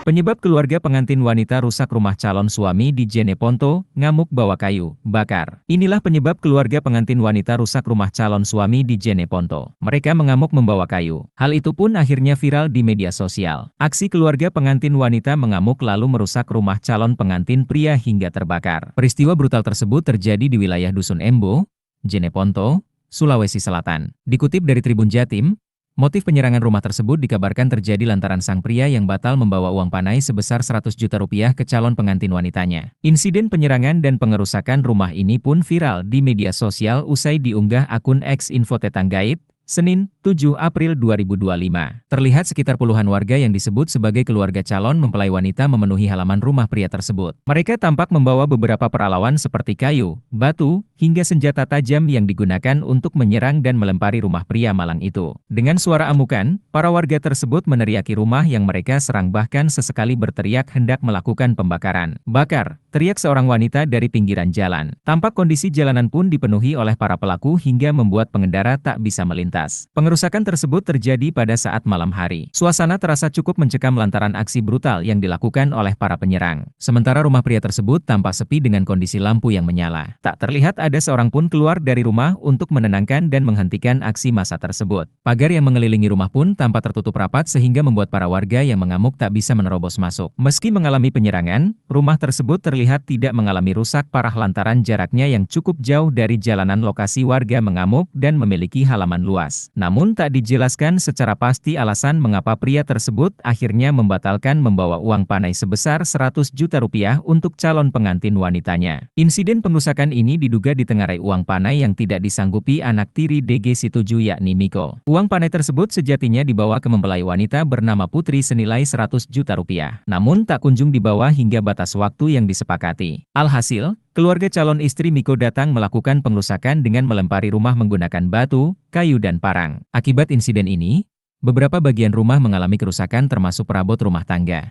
Penyebab keluarga pengantin wanita rusak rumah calon suami di Jeneponto, ngamuk bawa kayu, bakar. Inilah penyebab keluarga pengantin wanita rusak rumah calon suami di Jeneponto. Mereka mengamuk membawa kayu. Hal itu pun akhirnya viral di media sosial. Aksi keluarga pengantin wanita mengamuk lalu merusak rumah calon pengantin pria hingga terbakar. Peristiwa brutal tersebut terjadi di wilayah Dusun Embo, Jeneponto, Sulawesi Selatan. Dikutip dari Tribun Jatim, motif penyerangan rumah tersebut dikabarkan terjadi lantaran sang pria yang batal membawa uang panai sebesar 100 juta rupiah ke calon pengantin wanitanya. Insiden penyerangan dan pengerusakan rumah ini pun viral di media sosial usai diunggah akun X Info Tetanggait, Senin, 7 April 2025. Terlihat sekitar puluhan warga yang disebut sebagai keluarga calon mempelai wanita memenuhi halaman rumah pria tersebut. Mereka tampak membawa beberapa peralatan seperti kayu, batu, hingga senjata tajam yang digunakan untuk menyerang dan melempari rumah pria malang itu. Dengan suara amukan, para warga tersebut meneriaki rumah yang mereka serang, bahkan sesekali berteriak hendak melakukan pembakaran. "Bakar!" teriak seorang wanita dari pinggiran jalan. Tampak kondisi jalanan pun dipenuhi oleh para pelaku hingga membuat pengendara tak bisa melintas. Pengerusakan tersebut terjadi pada saat malam hari. Suasana terasa cukup mencekam lantaran aksi brutal yang dilakukan oleh para penyerang. Sementara rumah pria tersebut tampak sepi dengan kondisi lampu yang menyala. Tak terlihat ada seorang pun keluar dari rumah untuk menenangkan dan menghentikan aksi massa tersebut. Pagar yang mengelilingi rumah pun tampak tertutup rapat sehingga membuat para warga yang mengamuk tak bisa menerobos masuk. Meski mengalami penyerangan, rumah tersebut terlihat tidak mengalami rusak parah lantaran jaraknya yang cukup jauh dari jalanan lokasi warga mengamuk dan memiliki halaman luas. Namun tak dijelaskan secara pasti alasan mengapa pria tersebut akhirnya membatalkan membawa uang panai sebesar 100 juta rupiah untuk calon pengantin wanitanya. Insiden pengerusakan ini diduga ditengarai uang panai yang tidak disanggupi anak tiri DG Situju yakni Miko. Uang panai tersebut sejatinya dibawa ke mempelai wanita bernama Putri senilai 100 juta rupiah. Namun tak kunjung dibawa hingga batas waktu yang disepakati. Alhasil, keluarga calon istri Miko datang melakukan pengerusakan dengan melempari rumah menggunakan batu, kayu dan parang. Akibat insiden ini, beberapa bagian rumah mengalami kerusakan termasuk perabot rumah tangga.